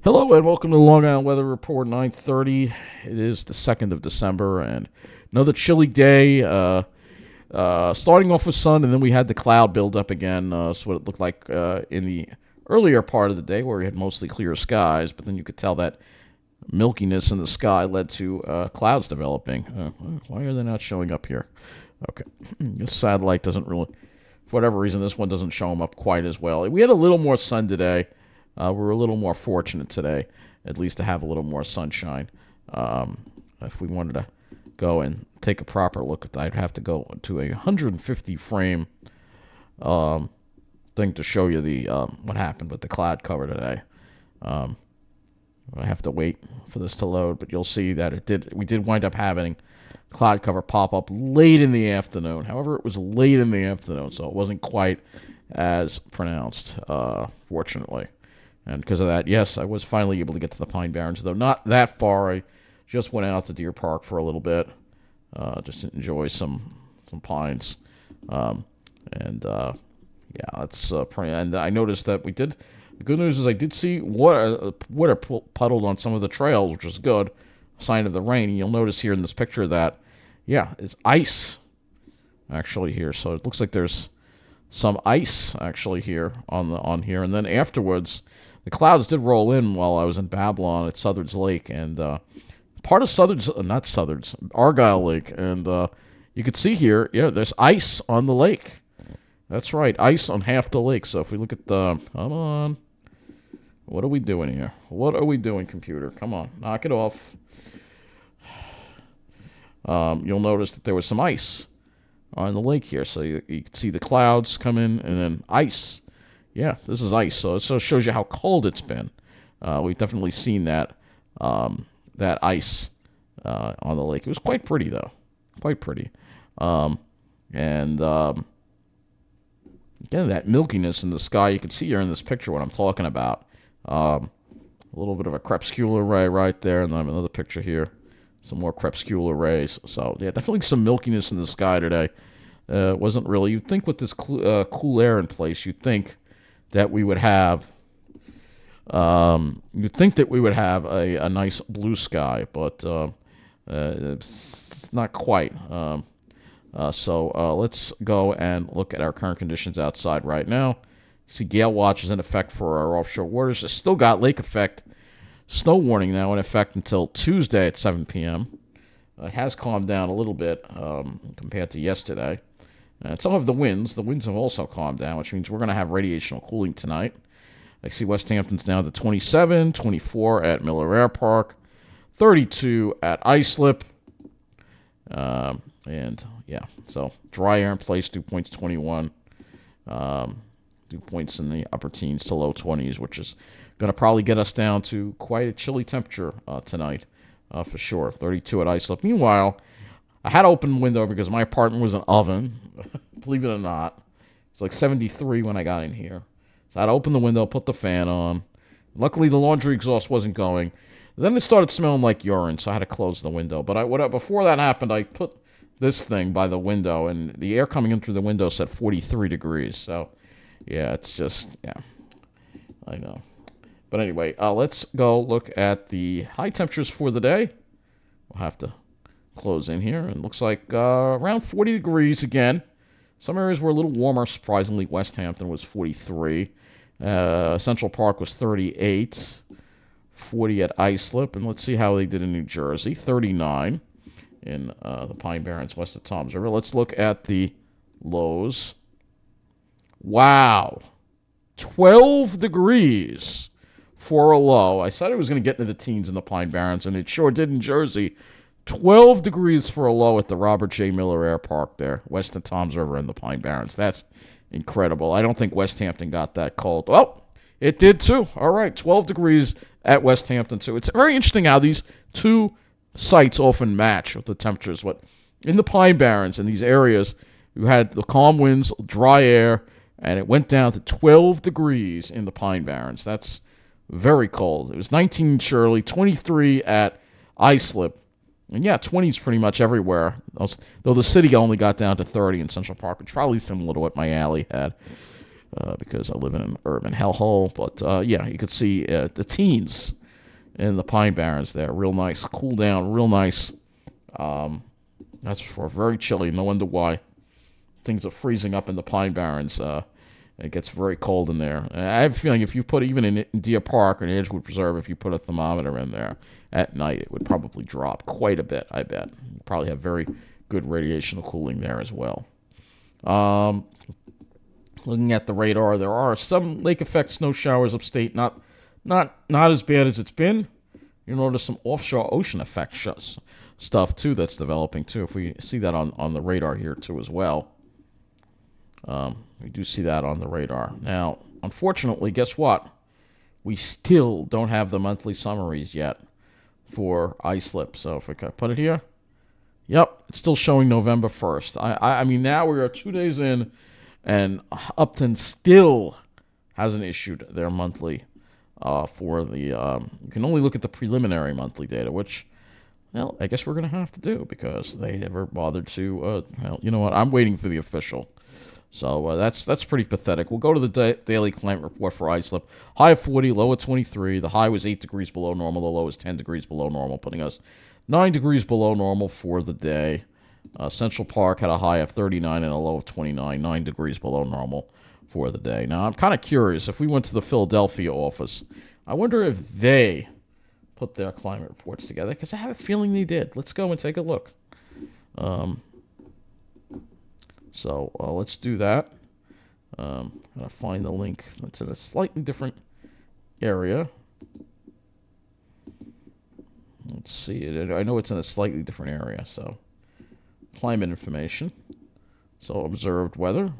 Hello and welcome to the Long Island Weather Report 9:30. It is the 2nd of December and another chilly day. Starting off with sun, and then we had the cloud build up again. So what it looked like in the earlier part of the day, where we had mostly clear skies, but then you could tell that milkiness in the sky led to clouds developing. Why are they not showing up here? Okay, this satellite doesn't really, for whatever reason, this one doesn't show them up quite as well. We had a little more sun today. We were a little more fortunate today, at least to have a little more sunshine. If we wanted to go and take a proper look at that, I'd have to go to a 150 frame thing to show you the what happened with the cloud cover today. I have to wait for this to load, but you'll see that it did. We did wind up having cloud cover pop up late in the afternoon. However, it was late in the afternoon, so it wasn't quite as pronounced, fortunately. And because of that, yes, I was finally able to get to the Pine Barrens, though not that far. I just went out to Deer Park for a little bit, just to enjoy some pines. Yeah, that's pretty. And I noticed that we did. The good news is I did see water puddled on some of the trails, which is good, sign of the rain. And you'll notice here in this picture that, yeah, it's ice actually here. So it looks like there's some ice actually here on here, and then afterwards. The clouds did roll in while I was in Babylon at Southard's Lake, and part of Argyle Lake, and you could see here, yeah, there's ice on the lake. That's right, ice on half the lake. So if we look at come on, what are we doing here? What are we doing, computer? Come on, knock it off. You'll notice that there was some ice on the lake here, so you can see the clouds come in, and then ice. Yeah, this is ice, so it shows you how cold it's been. We've definitely seen that ice on the lake. It was quite pretty, though. Quite pretty. Again, that milkiness in the sky, you can see here in this picture what I'm talking about. A little bit of a crepuscular ray right there, and then I have another picture here. Some more crepuscular rays. So, yeah, definitely some milkiness in the sky today. Wasn't really, you'd think with this cool air in place, you'd think that we would have a nice blue sky, but it's not quite. So let's go and look at our current conditions outside right now. You see gale watch is in effect for our offshore waters. It's still got lake effect snow warning now in effect until Tuesday at 7 p.m. It has calmed down a little bit compared to yesterday. And some of the winds have also calmed down, which means we're going to have radiational cooling tonight. I see West Hampton's down to 27, 24 at Miller Air Park, 32 at Islip. And, yeah, so dry air in place, dew points 21. Dew points in the upper teens to low 20s, which is going to probably get us down to quite a chilly temperature tonight, for sure. 32 at Islip. Meanwhile, I had to open the window because my apartment was an oven, believe it or not. It's like 73 when I got in here. So I had to open the window, put the fan on. Luckily, the laundry exhaust wasn't going. Then it started smelling like urine, so I had to close the window. But before that happened, I put this thing by the window, and the air coming in through the window said 43 degrees. So, yeah, it's just, yeah, I know. But anyway, let's go look at the high temperatures for the day. We'll have to close in here, and it looks like around 40 degrees again. Some areas were a little warmer, surprisingly. West Hampton was 43. Central Park was 38. 40 at Islip, and let's see how they did in New Jersey. 39 in the Pine Barrens west of Toms River. Let's look at the lows. Wow. 12 degrees for a low. I said it was going to get into the teens in the Pine Barrens, and it sure did in Jersey. 12 degrees for a low at the Robert J. Miller Air Park there, west of Toms River in the Pine Barrens. That's incredible. I don't think West Hampton got that cold. Well, it did too. All right, 12 degrees at West Hampton too. It's very interesting how these two sites often match with the temperatures. What in the Pine Barrens, in these areas, you had the calm winds, dry air, and it went down to 12 degrees in the Pine Barrens. That's very cold. It was 19 Shirley, 23 at Islip. And yeah, 20s pretty much everywhere. Though the city only got down to 30 in Central Park, which probably similar to what my alley had. because I live in an urban hellhole. But yeah, you can see the teens in the Pine Barrens there. Real nice. Cool down. Real nice. That's for very chilly. No wonder why things are freezing up in the Pine Barrens. It gets very cold in there. And I have a feeling if you put, even in Deer Park or in Edgewood Preserve, if you put a thermometer in there at night, it would probably drop quite a bit, I bet. You probably have very good radiational cooling there as well. Looking at the radar, there are some lake effect snow showers upstate, not as bad as it's been. You notice some offshore ocean effect stuff too that's developing too. If we see that on the radar here too as well. We do see that on the radar. Now, unfortunately, guess what? We still don't have the monthly summaries yet for iSlip. So if we can put it here, yep, it's still showing November 1st. I mean, now we are 2 days in, and Upton still hasn't issued their monthly for the. You can only look at the preliminary monthly data, which, well, I guess we're going to have to do because they never bothered to. Well, you know what? I'm waiting for the official. So that's pretty pathetic. We'll go to the daily climate report for iSlip. High of 40, low of 23. The high was 8 degrees below normal. The low was 10 degrees below normal, putting us 9 degrees below normal for the day. Central Park had a high of 39 and a low of 29, 9 degrees below normal for the day. Now, I'm kind of curious. If we went to the Philadelphia office, I wonder if they put their climate reports together, because I have a feeling they did. Let's go and take a look. So let's do that. I'm going to find the link. It's in a slightly different area. Let's see it. I know it's in a slightly different area. So climate information. So observed weather.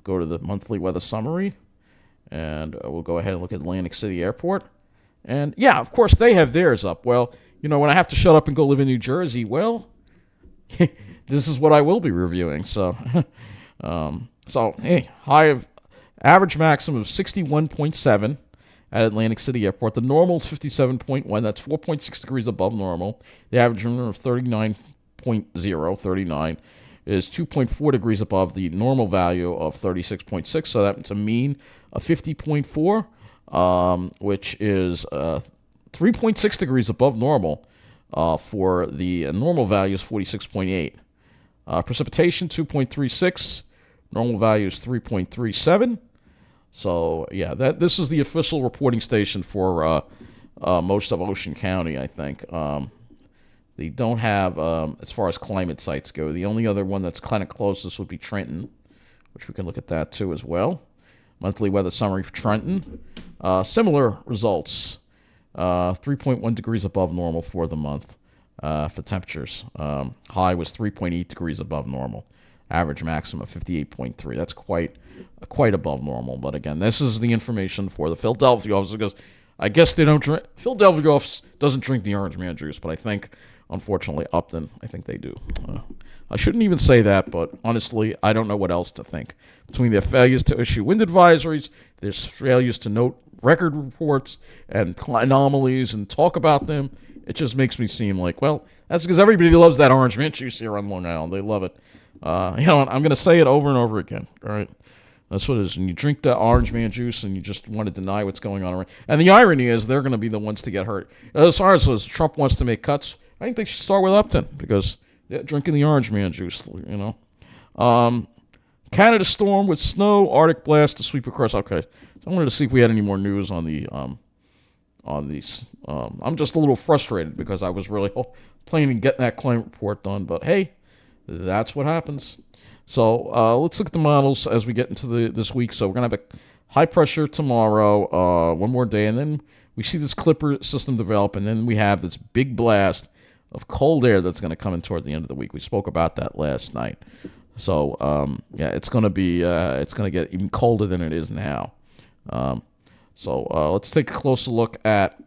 Go to the monthly weather summary. And we'll go ahead and look at Atlantic City Airport. And yeah, of course, they have theirs up. Well, you know, when I have to shut up and go live in New Jersey, well... this is what I will be reviewing. So, hey, high of average maximum of 61.7 at Atlantic City Airport. The normal is 57.1. That's 4.6 degrees above normal. The average minimum of 39.0, 39, is 2.4 degrees above the normal value of 36.6. So that's a mean of 50.4, which is 3.6 degrees above normal. For the normal value is 46.8. Precipitation 2.36. Normal value is 3.37. So yeah, this is the official reporting station for most of Ocean County, I think. They don't have, as far as climate sites go, the only other one that's kind of closest would be Trenton, which we can look at that too as well. Monthly weather summary for Trenton. Similar results. 3.1 degrees above normal for the month for temperatures. High was 3.8 degrees above normal. Average maximum of 58.3. That's quite above normal. But again, this is the information for the Philadelphia office, because I guess they don't drink. Philadelphia office doesn't drink the orange man juice, but I think, unfortunately, Upton, I think they do. I shouldn't even say that, but honestly, I don't know what else to think. Between their failures to issue wind advisories, their failures to note record reports and anomalies and talk about them, it just makes me seem like, well, that's because everybody loves that orange mint juice here on Long Island. They love it. You know, I'm going to say it over and over again. All right, that's what it is. And you drink that orange man juice, and you just want to deny what's going on around. And the irony is, they're going to be the ones to get hurt. As far as Trump wants to make cuts, I think they should start with Upton, because they're drinking the orange man juice. You know, Canada storm with snow, Arctic blast to sweep across. Okay. I wanted to see if we had any more news on these. I'm just a little frustrated because I was really planning on getting that climate report done. But hey, that's what happens. So let's look at the models as we get into this week. So we're going to have a high pressure tomorrow, one more day, and then we see this Clipper system develop, and then we have this big blast of cold air that's going to come in toward the end of the week. We spoke about that last night. So yeah, it's going to be it's going to get even colder than it is now. So let's take a closer look at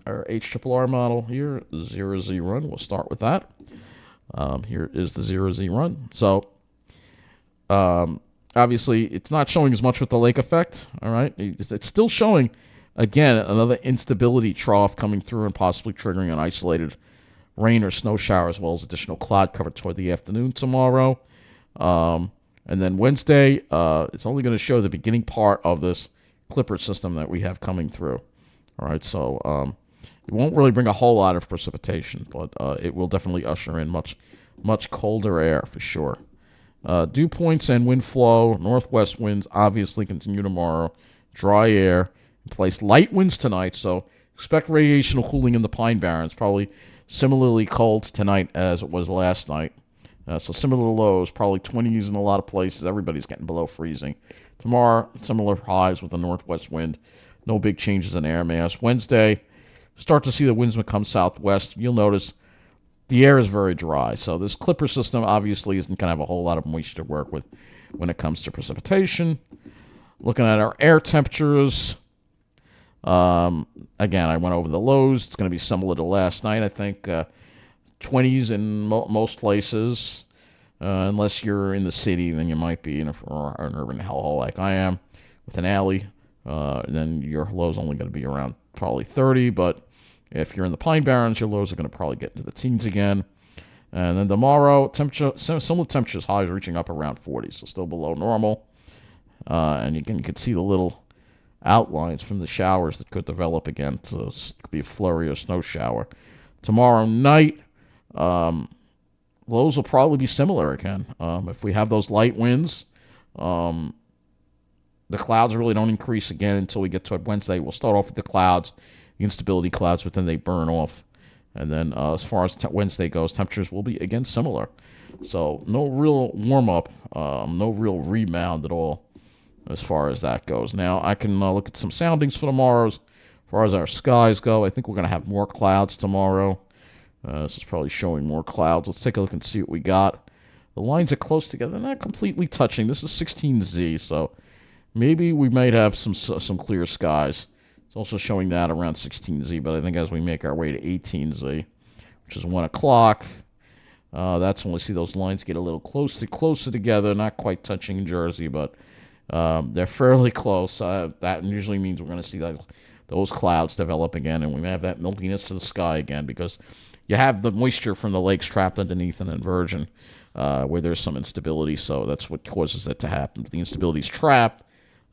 our HRRR model here, 0Z run. We'll start with that. Here is the 0Z run. So obviously, it's not showing as much with the lake effect. All right, it's still showing, again, another instability trough coming through and possibly triggering an isolated rain or snow shower, as well as additional cloud cover toward the afternoon tomorrow. And then Wednesday, it's only going to show the beginning part of this clipper system that we have coming through. All right, so it won't really bring a whole lot of precipitation, but it will definitely usher in much colder air for sure. Dew points and wind flow, northwest winds obviously continue tomorrow. Dry air in place. Light winds tonight, so expect radiational cooling in the Pine Barrens. Probably similarly cold tonight as it was last night. So similar lows, probably 20s in a lot of places. Everybody's getting below freezing. Tomorrow, similar highs with a northwest wind. No big changes in air mass. Wednesday, start to see the winds become southwest. You'll notice the air is very dry. So this clipper system obviously isn't going to have a whole lot of moisture to work with when it comes to precipitation. Looking at our air temperatures, again, I went over the lows. It's going to be similar to last night, I think. 20s in most places. Unless you're in the city, then you might be in an urban hellhole like I am with an alley. Then your low's only going to be around probably 30. But if you're in the Pine Barrens, your lows are going to probably get into the teens again. And then tomorrow, similar temperatures, highs reaching up around 40, so still below normal. And you can see the little outlines from the showers that could develop again. So it could be a flurry or snow shower. Tomorrow night, lows will probably be similar again. If we have those light winds, the clouds really don't increase again until we get toward Wednesday. We'll start off with the clouds, the instability clouds, but then they burn off. And then as far as Wednesday goes, temperatures will be again similar. So no real warm-up, no real rebound at all as far as that goes. Now, I can look at some soundings for tomorrow. As far as our skies go, I think we're going to have more clouds tomorrow. This is probably showing more clouds. Let's take a look and see what we got. The lines are close together, not completely touching. This is 16Z, so maybe we might have some clear skies. It's also showing that around 16Z, but I think as we make our way to 18Z, which is 1 o'clock, that's when we see those lines get a little closer together, not quite touching Jersey, but they're fairly close. That usually means we're going to see those clouds develop again, and we may have that milkiness to the sky again because you have the moisture from the lakes trapped underneath an inversion where there's some instability, so that's what causes it to happen. The instability is trapped,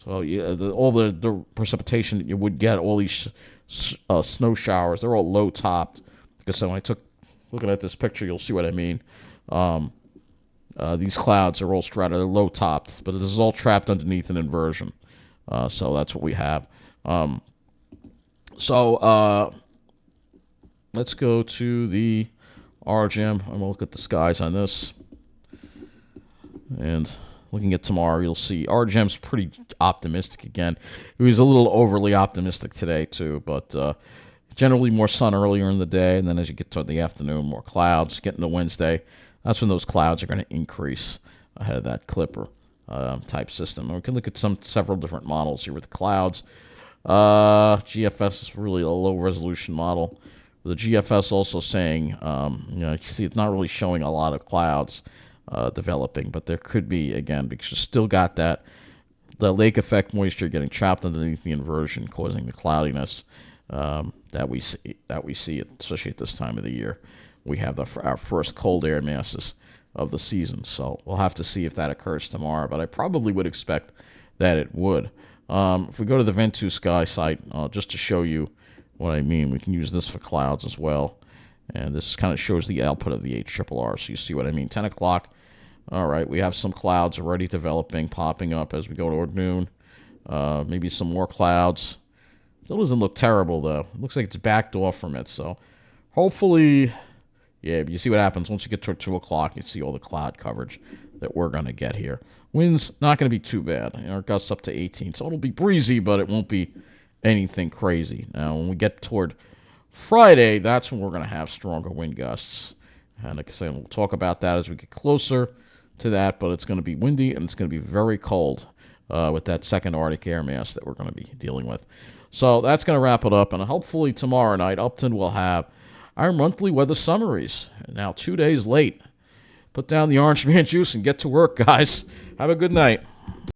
so all the precipitation that you would get, all these snow showers, they're all low-topped. Because when looking at this picture, you'll see what I mean. These clouds are all they're low-topped, but this is all trapped underneath an inversion. So that's what we have. Let's go to the RGM. I'm going to look at the skies on this. And looking at tomorrow, you'll see RGM's pretty optimistic again. It was a little overly optimistic today, too. But generally more sun earlier in the day. And then as you get toward the afternoon, more clouds. Getting to Wednesday, that's when those clouds are going to increase ahead of that clipper type system. And we can look at several different models here with the clouds. GFS is really a low-resolution model. The GFS also saying, you see it's not really showing a lot of clouds developing, but there could be, again, because you still got the lake effect moisture getting trapped underneath the inversion, causing the cloudiness that we see, especially at this time of the year. We have our first cold air masses of the season, so we'll have to see if that occurs tomorrow, but I probably would expect that it would. If we go to the Ventu Sky site, just to show you what I mean, we can use this for clouds as well. And this kind of shows the output of the HRRR, so you see what I mean. 10 o'clock, all right, we have some clouds already developing, popping up as we go toward noon. Maybe some more clouds. Still doesn't look terrible, though. It looks like it's backed off from it, so hopefully, yeah, you see what happens. Once you get toward 2 o'clock, you see all the cloud coverage that we're going to get here. Winds not going to be too bad. Gusts up to 18, so it'll be breezy, but it won't be anything crazy. Now, when we get toward Friday, that's when we're going to have stronger wind gusts. And like I said, we'll talk about that as we get closer to that, but it's going to be windy and it's going to be very cold with that second Arctic air mass that we're going to be dealing with. So that's going to wrap it up, and hopefully tomorrow night, Upton will have our monthly weather summaries. Now, 2 days late. Put down the orange man juice and get to work, guys. Have a good night.